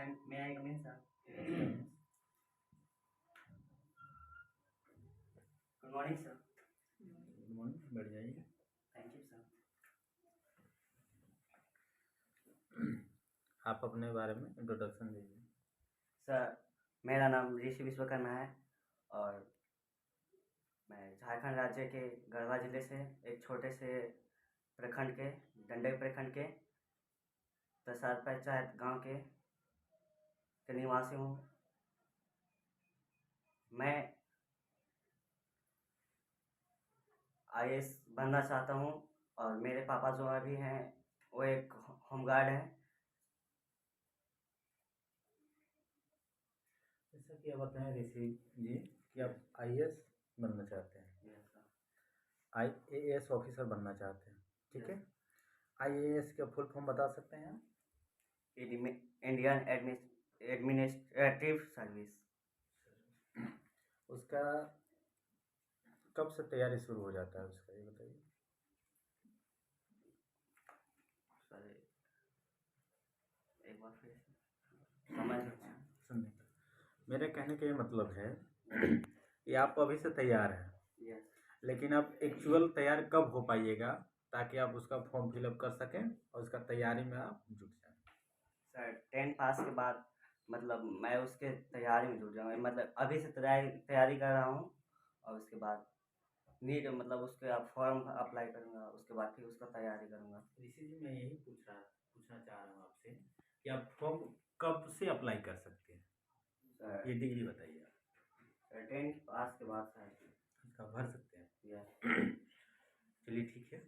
May I come in, sir? Good morning, sir. Good morning, बैठ जाइए। Thank you, sir. आप अपने बारे में इंट्रोडक्शन दीजिए। सर, मेरा नाम ऋषि विश्वकर्मा है और मैं झारखंड राज्य के गढ़वा जिले से एक छोटे से प्रखंड के डंडई प्रखंड के प्रसाद पंचायत गांव के निवासी हूँ। मैं IAS बनना चाहता हूँ और मेरे पापा जो अभी हैं वो एक होमगार्ड हैं। जैसा कि आप बताएं ऋषि जी कि आप IAS बनना चाहते हैं, Yes, sir. IAS ऑफिसर बनना चाहते हैं, ठीक है। IAS का फुल फॉर्म बता सकते हैं आप? Indian administrative service. उसका कब से तैयारी शुरू हो जाता है उसका, ये बताइए। सर एक बार फिर समझ सुनिए, मेरे कहने का ये मतलब है कि आप अभी से तैयार हैं, यस लेकिन आप एक्चुअल तैयार कब हो पाइएगा ताकि आप उसका फॉर्म फिलअप कर सकें और उसका तैयारी में आप जुट जाएं। सर 10 पास के बाद मतलब मैं उसके तैयारी में जुट जाऊँगा। मतलब अभी से तैयारी कर रहा हूँ और उसके बाद नीट मतलब उसके आप फॉर्म अप्लाई करूँगा, उसके बाद फिर उसका तैयारी करूँगा। ऋषि जी, मैं यही पूछना चाह रहा हूँ आपसे कि आप फॉर्म कब से अप्लाई कर सकते हैं, सर ये डिग्री बताइए आप। 10 पास के बाद सर इसका भर सकते हैं। यस चलिए ठीक है,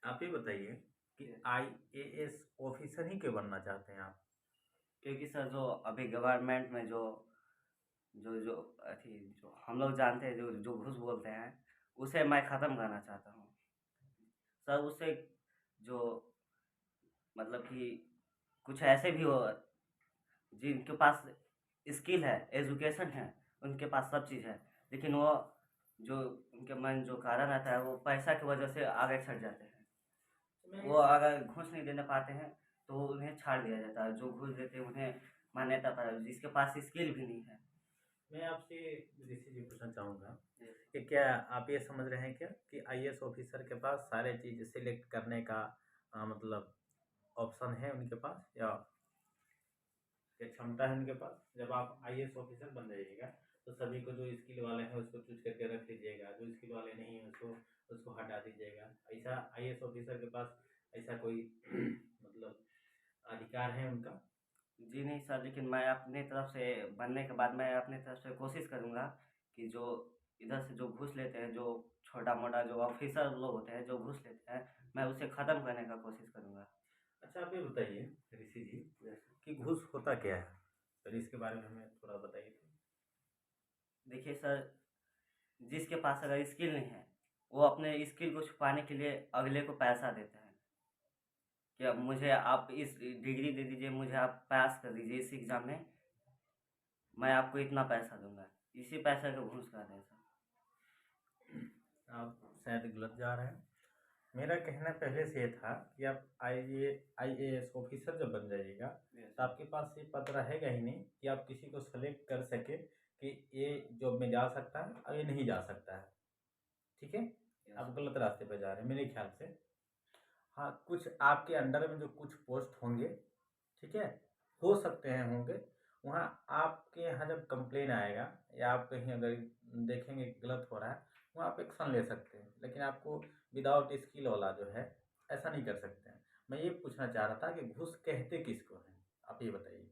आप ये बताइए कि IAS ऑफिसर ही क्यों बनना चाहते हैं आप? क्योंकि सर जो अभी गवर्नमेंट में जो जो जो अथी जो हम लोग जानते हैं जो जो घूस बोलते हैं उसे मैं ख़त्म करना चाहता हूँ। सर उससे जो मतलब कि कुछ ऐसे भी हो जिनके पास स्किल है, एजुकेशन है, उनके पास सब चीज़ है, लेकिन वो जो उनके मन जो कारण रहता है वो पैसा की वजह से आगे छट जाते हैं। वो अगर घूस नहीं देने पाते हैं तो उन्हें छाड़ दिया जाता है। जो घूस देते हैं उन्हें मान्यता पर, जिसके पास स्किल भी नहीं है। मैं आपसे ऋषि जी पूछना चाहूँगा कि क्या आप ये समझ रहे हैं क्या कि IAS ऑफिसर के पास सारे चीज़ सिलेक्ट करने का मतलब ऑप्शन है उनके पास, या क्षमता है उनके पास? जब आप IAS ऑफिसर बन जाइएगा तो सभी को जो स्किल वाले हैं उसको चूज करके रख लीजिएगा, जो स्किल वाले नहीं है उसको हटा दीजिएगा। ऐसा IAS ऑफिसर के पास ऐसा कोई मतलब अधिकार है उनका? जी नहीं सर, लेकिन मैं अपने तरफ से बनने के बाद मैं अपने तरफ से कोशिश करूँगा कि जो इधर से जो घूस लेते हैं, जो छोटा-मोटा जो ऑफिसर लोग होते हैं, जो घूस लेते हैं, मैं उसे ख़त्म करने का कोशिश करूँगा। अच्छा, आप ये बताइए ऋषि जी कि घूस होता क्या है, तो इसके बारे में हमें थोड़ा बताइए तो। देखिए सर, जिसके पास अगर स्किल नहीं है, वो अपने स्किल को छुपाने के लिए अगले को पैसा देता है कि अब मुझे आप इस डिग्री दे दीजिए, मुझे आप पास कर दीजिए इस एग्ज़ाम में, मैं आपको इतना पैसा दूँगा। इसी पैसे को घूस कहते हैं सर। आप शायद गलत जा रहे हैं। मेरा कहना पहले से ये था कि आप IAS ऑफिसर जब बन जाइएगा तो आपके पास ये पता रहेगा ही नहीं कि आप किसी को सेलेक्ट कर सके कि ये जॉब में जा सकता है और ये नहीं जा सकता है, ठीक है। आप गलत रास्ते पर जा रहे हैं मेरे ख्याल से। हाँ, कुछ आपके अंडर में जो कुछ पोस्ट होंगे, ठीक है, हो सकते हैं होंगे, वहाँ आपके यहाँ जब कंप्लेन आएगा या आप कहीं अगर देखेंगे कि गलत हो रहा है, वहाँ आप एक्शन ले सकते हैं, लेकिन आपको विदाउट स्किल वाला जो है ऐसा नहीं कर सकते हैं। मैं ये पूछना चाह रहा था कि घूस कहते किसको हैं, आप ये बताइए।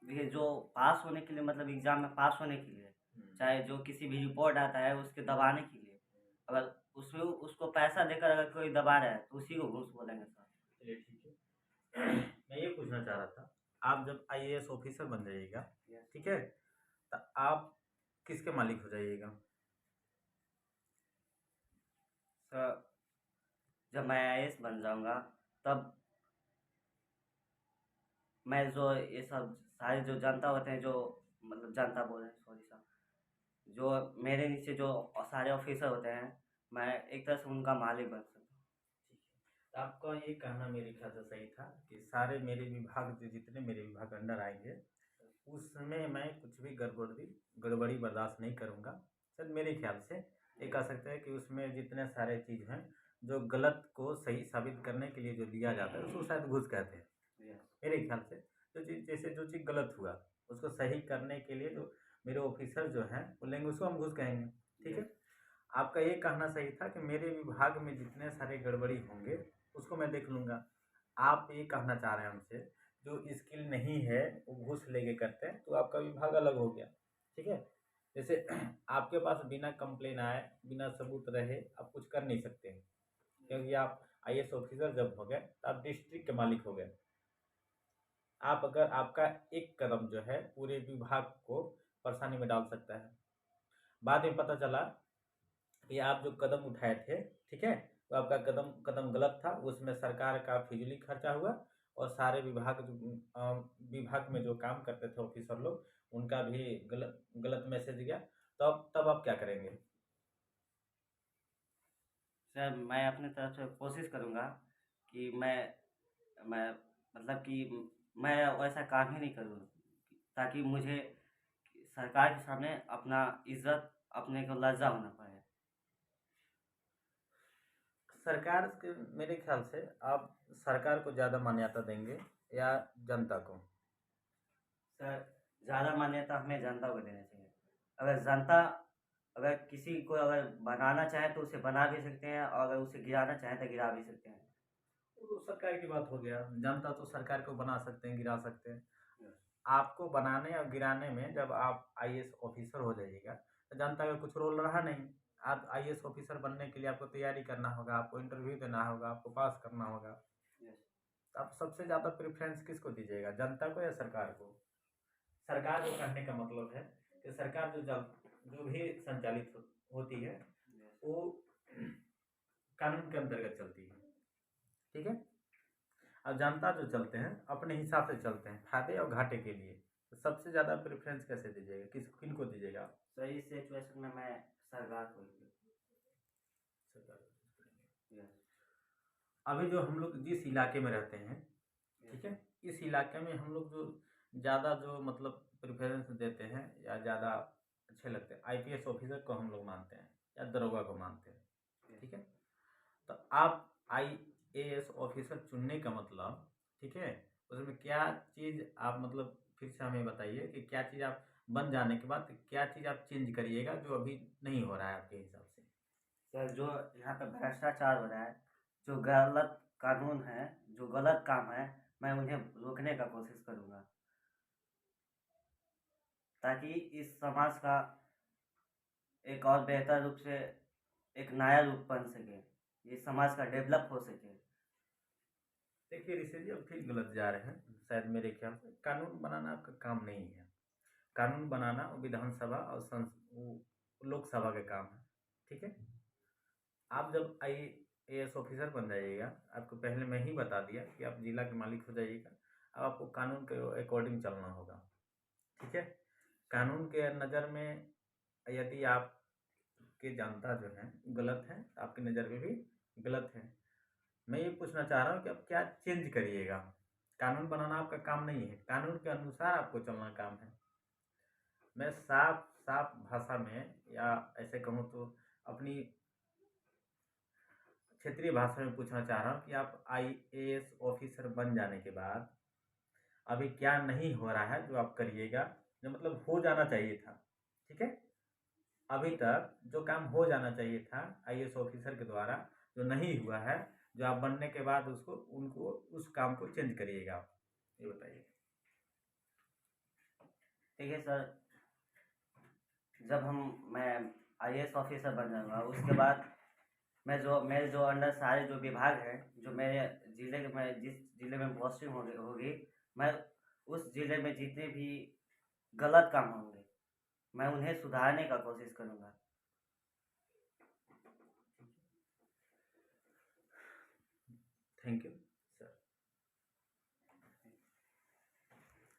देखिए जो पास होने के लिए मतलब एग्ज़ाम में पास होने के लिए, चाहे जो किसी भी रिपोर्ट आता है उसके दबाने के लिए, अगर उसमें उसको पैसा देकर अगर कोई दबा रहा है तो उसी को घूस बोलेंगे सर। चलिए ठीक है। मैं ये पूछना चाह रहा था, आप जब IAS ऑफिसर बन जाइएगा, ठीक है, तो आप किसके मालिक हो जाइएगा? सर जब मैं IAS बन जाऊँगा तब मैं जो ये सब सारे जो जनता होते हैं, जो मतलब जनता बोल रहे हैं, सॉरी सर, जो मेरे नीचे जो सारे ऑफिसर होते हैं, मैं एक तरह से उनका मालिक बन सकता हूँ। ठीक है, आपका ये कहना मेरे ख्याल से सही था कि सारे मेरे विभाग जो जितने मेरे विभाग अंडर आएंगे उसमें मैं कुछ भी गड़बड़ी बर्दाश्त नहीं करूँगा। सर मेरे ख्याल से ये कह सकते हैं कि उसमें जितने सारे चीज़ हैं जो गलत को सही साबित करने के लिए जो दिया जाता है उसको शायद घूस कहते हैं मेरे ख्याल से। जो चीज़ जैसे जो चीज़ गलत हुआ उसको सही करने के लिए जो मेरे ऑफिसर जो हैं बोलेंगे उसको हम घूस कहेंगे। ठीक है, आपका ये कहना सही था कि मेरे विभाग में जितने सारे गड़बड़ी होंगे उसको मैं देख लूँगा। आप ये कहना चाह रहे हैं हमसे जो स्किल नहीं है वो घूस लेके करते हैं तो आपका विभाग अलग हो गया। ठीक है, जैसे आपके पास बिना कंप्लेन आए बिना सबूत रहे आप कुछ कर नहीं सकते हैं क्योंकि आप आईएएस ऑफिसर जब हो गए तो आप डिस्ट्रिक्ट के मालिक हो गए। आप अगर आपका एक कदम जो है पूरे विभाग को परेशानी में डाल सकता है। बाद में पता चला कि आप जो कदम उठाए थे, ठीक है, तो आपका कदम कदम गलत था, उसमें सरकार का फिजूली खर्चा हुआ और सारे विभाग में जो काम करते थे ऑफिसर लोग उनका भी गलत गलत मैसेज गया। तब आप क्या करेंगे? सर मैं अपने तरफ से कोशिश करूँगा कि मैं मतलब कि मैं वैसा काम ही नहीं करूँ ताकि मुझे सरकार के सामने अपना इज्जत अपने को लज्जा होना पड़े। सरकार के मेरे ख्याल से आप सरकार को ज़्यादा मान्यता देंगे या जनता को? सर ज़्यादा मान्यता हमें जनता को देना चाहिए। अगर जनता अगर किसी को अगर बनाना चाहे तो उसे बना भी सकते हैं और अगर उसे गिराना चाहे तो गिरा भी सकते हैं। वो तो सरकार की बात हो गया, जनता तो सरकार को बना सकते हैं गिरा सकते हैं। आपको बनाने और गिराने में जब आप आईएएस ऑफिसर हो जाइएगा तो जनता का कुछ रोल रहा नहीं। आप आईएएस ऑफिसर बनने के लिए आपको तैयारी करना होगा, आपको इंटरव्यू देना होगा, आपको पास करना होगा। तो आप सबसे ज़्यादा प्रेफरेंस किसको दीजिएगा, जनता को या सरकार को? सरकार को कहने का मतलब है कि सरकार जो भी संचालित होती है वो कानून के अंतर्गत चलती है। ठीक है, और जनता जो चलते हैं अपने हिसाब से चलते हैं फायदे और घाटे के लिए। तो सबसे ज़्यादा प्रेफरेंस कैसे दीजिएगा, किनको दीजिएगा? सही सिचुएशन में मैं सरकार को ही सरकार को चूज करेंगे। यस अभी जो हम लोग जिस इलाके में रहते हैं, ठीक है, इस इलाके में हम लोग जो ज़्यादा जो मतलब प्रेफरेंस देते हैं या ज़्यादा अच्छे लगते हैं आईपीएस ऑफिसर को हम लोग मानते हैं या दरोगा को मानते हैं। ठीक है, तो आप आईएएस ऑफिसर चुनने का मतलब, ठीक है, उसमें क्या चीज़ आप मतलब फिर से हमें बताइए कि क्या चीज़ आप बन जाने के बाद क्या चीज़ आप चेंज करिएगा जो अभी नहीं हो रहा है आपके हिसाब से? सर जो यहाँ पे भ्रष्टाचार हो रहा है, जो गलत कानून है, जो गलत काम है, मैं उन्हें रोकने का कोशिश करूँगा ताकि इस समाज का एक और बेहतर रूप से एक नया रूप बन सके, ये समाज का डेवलप हो सके। देखिए ऋषि जी अब फिर गलत जा रहे हैं शायद। मेरे ख्याल से कानून बनाना आपका काम नहीं है। कानून बनाना वो विधानसभा और लोकसभा का काम है। ठीक है, आप जब आईएएस ऑफिसर बन जाइएगा, आपको पहले मैं ही बता दिया कि आप जिला के मालिक हो जाइएगा। अब आपको कानून के अकॉर्डिंग चलना होगा। ठीक है, कानून के नज़र में यदि आपके जनता जो है गलत है, आपकी नज़र में भी गलत है। मैं ये पूछना चाह रहा हूँ कि आप क्या चेंज करिएगा? कानून बनाना आपका काम नहीं है, कानून के अनुसार आपको चलना काम है। मैं साफ साफ भाषा में या ऐसे कहूँ तो अपनी क्षेत्रीय भाषा में पूछना चाह रहा हूँ कि आप आईएएस ऑफिसर बन जाने के बाद अभी क्या नहीं हो रहा है जो आप करिएगा, जो मतलब हो जाना चाहिए था। ठीक है, अभी तक जो काम हो जाना चाहिए था आईएएस ऑफिसर के द्वारा जो नहीं हुआ है, जो आप बनने के बाद उनको उस काम को चेंज करिएगा आप, ये बताइए। ठीक है सर, जब मैं आईएएस ऑफिसर बन जाऊँगा उसके बाद मेरे जो अंडर सारे जो विभाग हैं, जो मेरे जिस जिले में पोस्टिंग होगी, मैं उस जिले में जितने भी गलत काम होंगे मैं उन्हें सुधारने का कोशिश करूँगा। Thank you sir.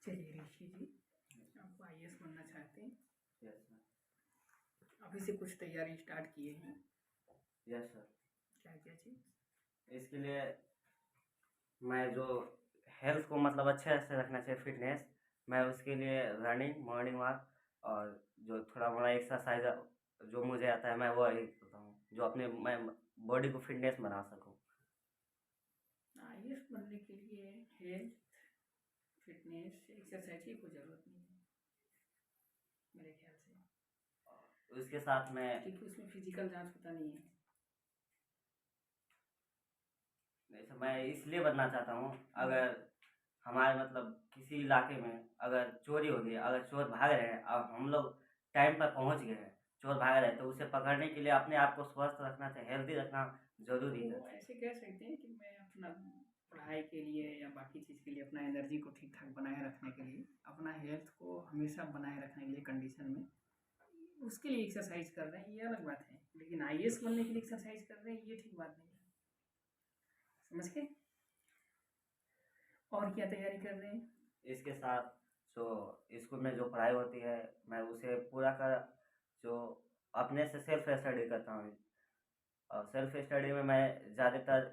चलिए ऋषि जी, आप आईएएस बनना चाहते हैं, यस सर। अभी से कुछ तैयारी स्टार्ट किए हैं? Yes sir. क्या क्या चीज़? इसके लिए मैं जो हेल्थ को मतलब अच्छे से रखना चाहिए, फिटनेस, मैं उसके लिए रनिंग, मॉर्निंग वॉक और जो थोड़ा मोड़ा एक्सरसाइज जो मुझे आता है मैं वो ही करता हूँ, जो अपने मैं बॉडी को फिटनेस बना सकूँ। आईएएस बनने के लिए हेल्थ, फिटनेस, एक्सरसाइज की कोई ज़रूरत नहीं है मेरे ख्याल से, उसके साथ में क्योंकि उसमें फिजिकल जांच होता नहीं है। जैसे मैं इसलिए बनना चाहता हूँ, अगर हमारे मतलब किसी इलाके में अगर चोरी हो गई, अगर चोर भाग रहे हैं और हम लोग टाइम पर पहुँच गए हैं, चोर भाग रहे हैं, तो उसे पकड़ने के लिए अपने आप को स्वस्थ रखना चाहिए, हेल्दी रखना जरूरी है। तो ऐसे कह सकते हैं कि मैं अपना पढ़ाई के लिए या बाकी चीज़ के लिए अपना एनर्जी को ठीक ठाक बनाए रखने के लिए, अपना हेल्थ को हमेशा बनाए रखने के लिए कंडीशन में, उसके लिए एक्सरसाइज कर रहे हैं, ये अलग बात है। लेकिन आईएएस बनने के लिए एक्सरसाइज कर रहे हैं, ये ठीक बात नहीं है। समझ के? और क्या तैयारी कर रहे हैं? इसके साथ जो स्कूल में जो पढ़ाई होती है मैं उसे पूरा कर जो अपने से सेल्फ स्टडी करता हूँ, और सेल्फ स्टडी में मैं ज़्यादातर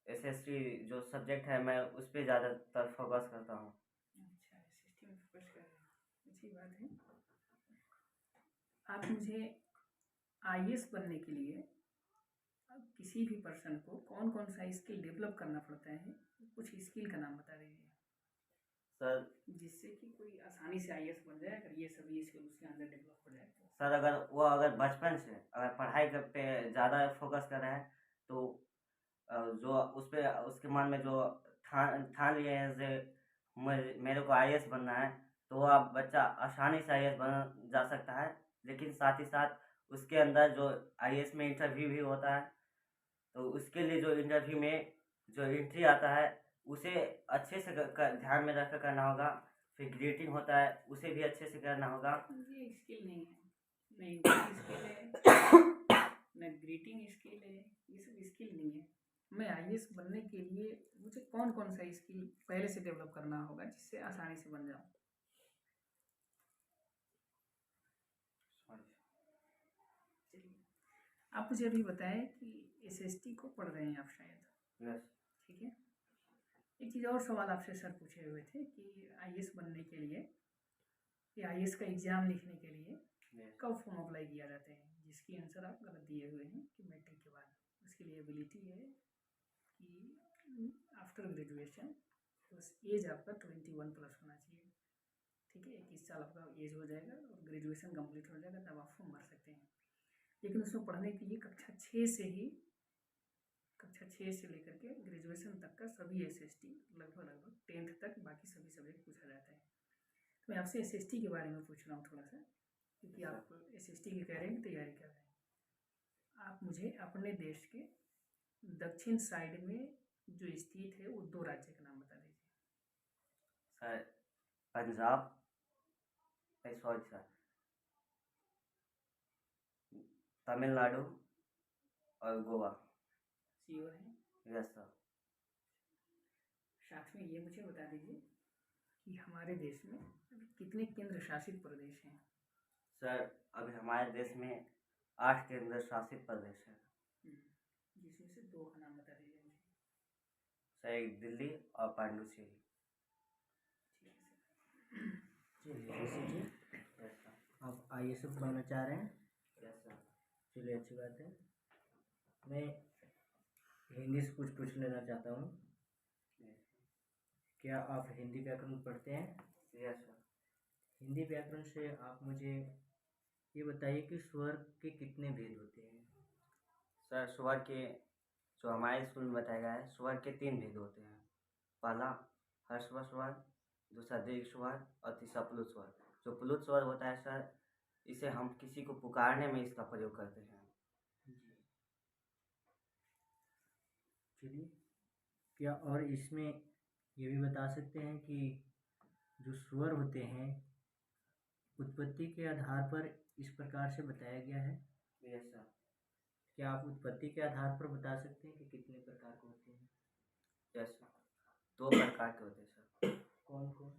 एसएसटी जो सब्जेक्ट है मैं उस पर ज़्यादातर फोकस करता हूँ। अच्छा, एसएसटी में फोकस कर रहे हैं, अच्छी बात है। आप मुझे आईएएस बनने के लिए किसी भी पर्सन को कौन कौन सा स्किल डेवलप करना पड़ता है, कुछ स्किल का नाम बता दीजिए सर जिससे कि कोई आसानी से आईएएस बन जाए, अगर ये सभी स्किल उसके अंदर डेवलप हो जाए तो। सर अगर बचपन से अगर पढ़ाई पे ज़्यादा फोकस कर रहा है तो जो उस पे उसके मन में जो ठान लिए हैं जे मेरे को आईएएस बनना है, तो वो अब बच्चा आसानी से आईएएस बन जा सकता है। लेकिन साथ ही साथ उसके अंदर जो आईएएस में इंटरव्यू भी होता है, तो उसके लिए जो इंटरव्यू में जो एंट्री आता है उसे अच्छे से ध्यान में रखकर करना होगा। फिर ग्रीटिंग होता है, उसे भी अच्छे से करना होगा। ये स्किल नहीं है, न इंग्लिश स्किल है, न ग्रीटिंग स्किल है, ये सब स्किल नहीं है। मैं आईएएस बनने के लिए मुझे कौन कौन सा स्किल पहले से डेवलप करना होगा जिससे आसानी से बन जाऊँ? चलिए, आप मुझे अभी बताएं कि एसएसटी को पढ़ रहे हैं आप शायद, यस ठीक है। एक चीज़ और सवाल आपसे सर पूछे हुए थे कि आईएएस बनने के लिए या आईएएस का एग्ज़ाम लिखने के लिए कब फॉर्म अप्लाई किया जाते हैं, जिसकी आंसर आप गलत दिए हुए हैं कि मैट्रिक के बाद। उसके लिए एबिलिटी है कि आफ्टर ग्रेजुएशन बस एज आपका 21 प्लस होना चाहिए, ठीक है। 21 साल आपका एज हो जाएगा और ग्रेजुएशन कंप्लीट हो जाएगा, तब आप फॉर्म भर सकते हैं। लेकिन उसमें पढ़ने के लिए कक्षा 6 से लेकर के ग्रेजुएशन तक का सभी एसएसटी लगभग 10th तक बाकी सभी सब्जेक्ट पूछा जाता है। तो मैं आपसे एसएसटी के बारे में पूछ रहा हूँ थोड़ा सा, क्योंकि आप एसएसटी की कह रहे हैं कि तैयारी कर रहे हैं। आप मुझे अपने देश के दक्षिण साइड में जो स्थित है वो 2 राज्य का नाम बता दीजिए। Sir Punjab, sorry sir, Tamil Nadu और गोवा। श्योर हैं? Yes sir. साथ में ये मुझे बता दीजिए कि हमारे देश में अभी कितने केंद्र शासित प्रदेश हैं? सर अभी हमारे देश में 8 केंद्र शासित प्रदेश है। जिसमें से 2 का नाम बता दीजिए मुझे। सर एक दिल्ली और पांडुचेरी। ठीक है सर। चलिए ऋषि जी, यस सर। आप आईएएस बनना चाह रहे हैं? Yes sir. चलिए अच्छी बात है। मैं हिंदी से कुछ पूछ लेना चाहता हूँ। क्या आप हिंदी व्याकरण पढ़ते हैं? Yes sir. हिंदी व्याकरण से आप मुझे ये बताइए कि स्वर के कितने भेद होते हैं? सर स्वर के जो हमारे स्कूल में बताया गया है, स्वर के 3 भेद होते हैं। पहला ह्रस्व स्वर, दूसरा दीर्घ स्वर और तीसरा प्लुत स्वर। जो प्लुत स्वर होता है सर, इसे हम किसी को पुकारने में इसका प्रयोग करते हैं। चलिए, क्या और इसमें ये भी बता सकते हैं कि जो स्वर होते हैं उत्पत्ति के आधार पर इस प्रकार से बताया गया है? Yes sir. क्या आप उत्पत्ति के आधार पर बता सकते हैं कि कितने प्रकार के होते हैं? यस सर, 2 प्रकार के होते हैं सर। कौन कौन?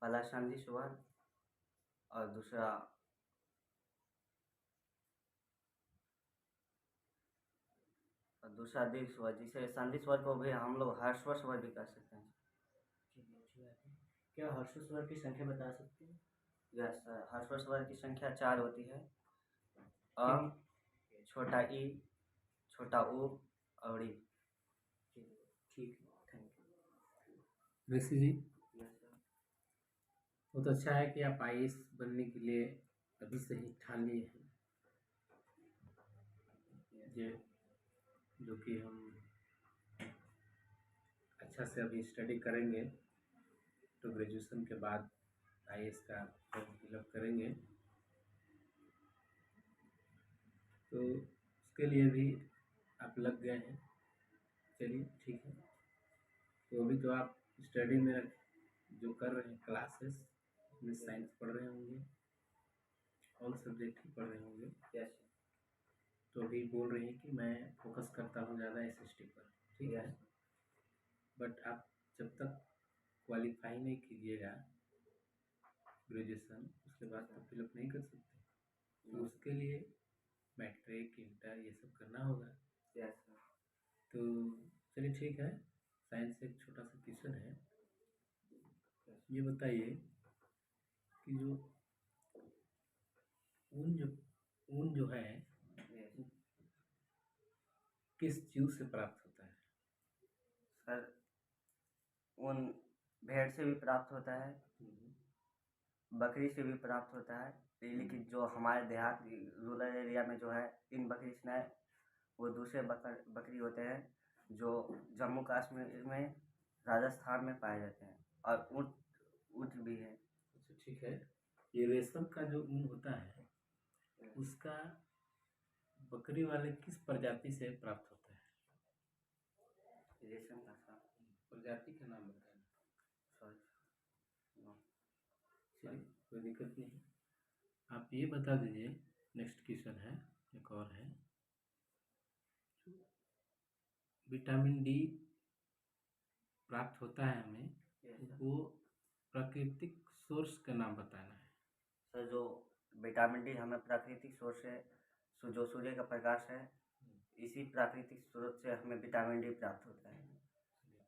पहला संधि स्वर और दूसरा और दूसरा दीर्घ स्वर, जिसे संधि स्वर को भी हम लोग ह्रस्व स्वर भी कर सकते हैं। चलिए अच्छी बात है। क्या ह्रस्व स्वर की संख्या बता सकते हैं? यस, ह्रस्व स्वर की संख्या 4 होती है। अ, छोटा ई, छोटा ऊ और ई। चलिए ठीक है, thank you. Rishi ji, yes sir. बहुत अच्छा है कि आप आईएएस बनने के लिए अभी से ही ठान लिए हैं। ये जो कि हम अच्छा से अभी स्टडी करेंगे तो ग्रेजुएशन के बाद आईएएस का फॉर्म फिलअप करेंगे, तो उसके लिए भी आप लग गए हैं। चलिए ठीक है। तो अभी तो आप स्टडी में जो कर रहे हैं क्लासेस, उसमें साइंस पढ़ रहे होंगे, ऑल सब्जेक्ट ही पढ़ रहे होंगे। यस तो अभी बोल रहे हैं कि मैं फोकस करता हूँ ज़्यादा एसएसटी पर, ठीक है। बट आप जब तक क्वालिफाई नहीं कीजिएगा ग्रेजुएशन, उसके बाद तो फिलअप नहीं कर सकते। तो उसके लिए मैट्रिक इंटर ये सब करना होगा। Yes sir. तो चलिए ठीक है। साइंस से एक छोटा सा क्वेश्चन है, ये बताइए कि जो ऊन जो है यस किस जीव से प्राप्त होता है? सर, ऊन भेड़ से भी प्राप्त होता है, बकरी से भी प्राप्त होता है, लेकिन जो हमारे देहात रूरल एरिया में जो है इन बकरी से नहीं, वो दूसरे बकरी होते हैं जो जम्मू कश्मीर में, राजस्थान में पाए जाते हैं, और ऊँट ऊँट भी है। अच्छा ठीक है। ये रेशम का जो ऊन होता है उसका बकरी वाले किस प्रजाति से प्राप्त होता है? रेशम का सा प्रजाति का नाम बताना। Sorry no. चलिए कोई दिक्कत नहीं। आप ये बता दीजिए, नेक्स्ट क्वेश्चन है, एक और है। विटामिन डी प्राप्त होता है हमें, वो प्राकृतिक सोर्स का नाम बताना है। सर, जो विटामिन डी हमें प्राकृतिक सोर्स से, जो सूर्य का प्रकाश है, इसी प्राकृतिक स्रोत से हमें विटामिन डी प्राप्त होता है।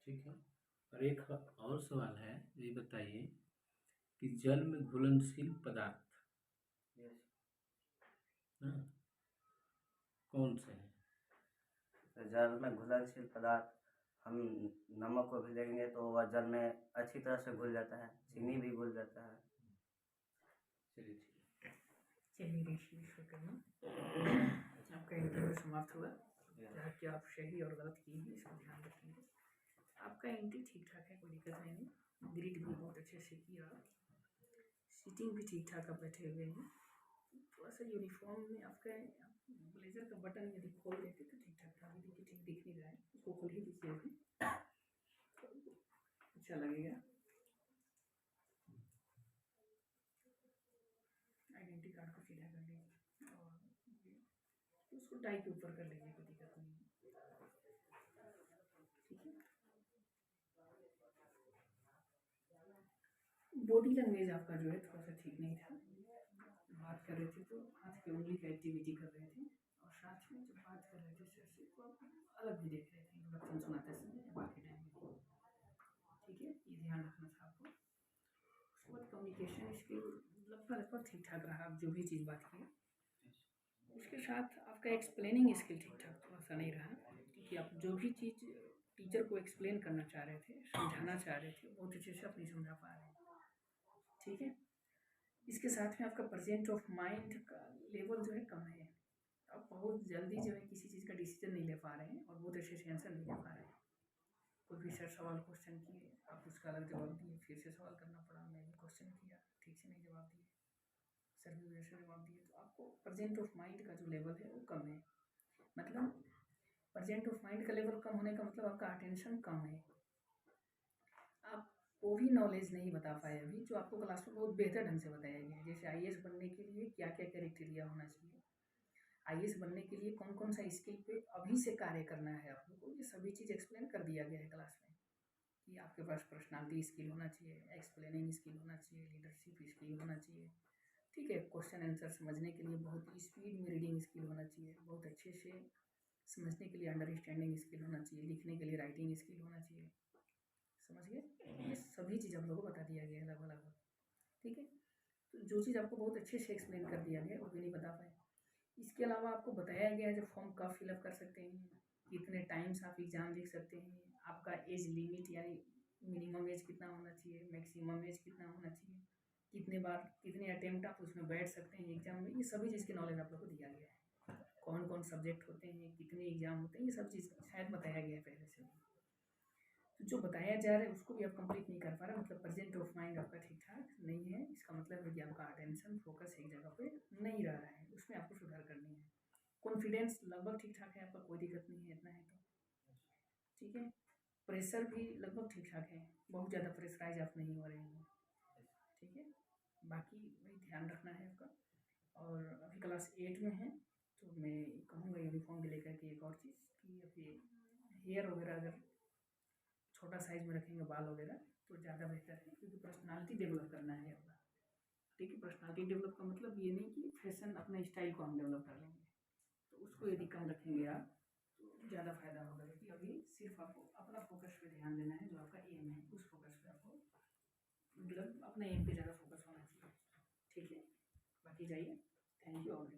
ठीक है। और एक और सवाल है, ये बताइए कि जल में घुलनशील पदार्थ कौन से हैं? तो जल में घुलनशील पदार्थ, हम नमक को भी लेंगे तो वह जल में अच्छी तरह से घुल जाता है, चीनी भी घुल जाता है। चलिए ठीक है। चलिए ऋषि विश्वकर्मा, आपका इंटरव्यू समाप्त हुआ। जहाँ कि आप सही और गलत किए हैं इसको ध्यान रखेंगे। आपका एंट्री ठीक ठाक है, कोई दिक्कत नहीं। ग्रिड भी बहुत अच्छे से किया, सीटिंग भी ठीक ठाक आप बैठे हुए हैं। थोड़ा सा यूनिफॉर्म में आपका ब्लेजर का बटन यदि खोल देते तो ठीक ठाक था, अभी देखिए ठीक दिख नहीं रहा है, उसको खोल ही दीजिए अभी, अच्छा लगेगा। आइडेंटिटी कार्ड को सीधा कर लीजिए और उसको टाई के ऊपर कर लीजिए, कोई दिक्कत नहीं है, ठीक है। बॉडी लैंग्वेज आपका जो है थोड़ा सा ठीक नहीं था। बात कर रहे थे तो हाथ की उंगली का एक्टिविटी कर रहे थे, और साथ में जब बात कर रहे थे सर से तो आप अलग भी देख रहे थे इंट्रोडक्शन सुनाते समय या बाकी टाइम में, ठीक है, ये ध्यान रखना था आपको। उसके बाद कम्युनिकेशन स्किल लगभग ठीक ठाक रहा, आप जो भी चीज़ बात की। उसके साथ आपका एक्सप्लेनिंग स्किल ठीक ठाक थोड़ा सा नहीं रहा, क्योंकि आप जो भी चीज़ टीचर को एक्सप्लेन करना चाह रहे थे, समझाना चाह रहे थे, बहुत अच्छे से आप नहीं समझा पा रहे हैं, ठीक है। इसके साथ में आपका प्रेजेंट ऑफ माइंड का लेवल जो है कम है, आप बहुत जल्दी जो है किसी चीज़ का डिसीजन नहीं ले पा रहे हैं और बहुत अच्छे से आंसर नहीं दे पा रहे हैं। कोई भी सर सवाल क्वेश्चन किए, आप उसका अलग जवाब दिए, फिर से सवाल करना पड़ा, मैं भी क्वेश्चन किया, ठीक से नहीं जवाब दिए, सर भी वैसे जवाब दिए, तो आपको प्रेजेंट ऑफ माइंड का जो लेवल है वो कम है। मतलब प्रेजेंट ऑफ माइंड का लेवल कम होने का मतलब आपका अटेंशन कम है, आप वो भी नॉलेज नहीं बता पाए अभी जो आपको क्लास में बहुत बेहतर ढंग से बताया गया है। जैसे आईएएस बनने के लिए क्या क्या क्राइटेरिया होना चाहिए, आईएएस बनने के लिए कौन कौन सा स्किल पे अभी से कार्य करना है आप लोग को, ये सभी चीज़ एक्सप्लेन कर दिया गया है क्लास में। कि आपके पास पर्सनालिटी स्किल होना चाहिए, एक्सप्लेनिंग स्किल होना चाहिए, लीडरशिप स्किल होना चाहिए, ठीक है, क्वेश्चन आंसर समझने के लिए बहुत स्पीड में रीडिंग स्किल होना चाहिए, बहुत अच्छे से समझने के लिए अंडरस्टैंडिंग स्किल होना चाहिए, लिखने के लिए राइटिंग स्किल होना चाहिए, समझ गए? ये सभी चीज़ आप लोगों को बता दिया गया है लगभग। ठीक है, तो जो चीज़ आपको बहुत अच्छे से एक्सप्लेन कर दिया गया वो भी नहीं बता पाए। इसके अलावा आपको बताया गया है जो फॉर्म कब फिलअप कर सकते हैं, कितने टाइम्स आप एग्ज़ाम लिख सकते हैं, आपका एज लिमिट यानी मिनिमम एज कितना होना चाहिए, मैक्सिमम एज कितना होना चाहिए, कितने बार कितने अटेम्प्ट आप उसमें बैठ सकते हैं एग्ज़ाम में, ये सभी चीज़ की नॉलेज आप लोग को दिया गया है। कौन कौन सब्जेक्ट होते हैं, कितने एग्ज़ाम होते हैं, ये सब चीज़ शायद बताया गया है पहले से। तो जो बताया जा रहा है उसको भी आप कंप्लीट नहीं कर पा रहे, मतलब प्रेजेंट ऑफ माइंड आपका ठीक ठाक नहीं है। इसका मतलब है कि आपका अटेंशन फोकस एक जगह पे नहीं रह रहा है, उसमें आपको सुधार करनी है। कॉन्फिडेंस लगभग ठीक ठाक है आपका, कोई दिक्कत नहीं है, इतना है तो ठीक है। प्रेशर भी लगभग ठीक ठाक है, बहुत ज़्यादा प्रेशराइज आप नहीं हो रहे हैं, ठीक है। बाकी वही ध्यान रखना है आपका। और अभी क्लास 8 में है तो मैं कहूँगा यूनिफॉर्म को लेकर के एक और चीज़ कि अभी हेयर वगैरह अगर छोटा साइज में रखेंगे बाल वगैरह तो ज़्यादा बेहतर है, क्योंकि पर्सनालिटी डेवलप करना है अपना। ठीक है, पर्सनालिटी डेवलप का मतलब ये नहीं कि फैशन अपने स्टाइल को हम डेवलप कर लेंगे, तो उसको यदि कम रखेंगे आप तो ज़्यादा फायदा होगा। क्योंकि अभी सिर्फ आपको अपना फोकस पे ध्यान देना है, जो आपका एम है उस फोकस पे आपको मतलब अपने एम पे ज़्यादा फोकस होना चाहिए। ठीक है, बाकी जाइए, थैंक यू ऑल।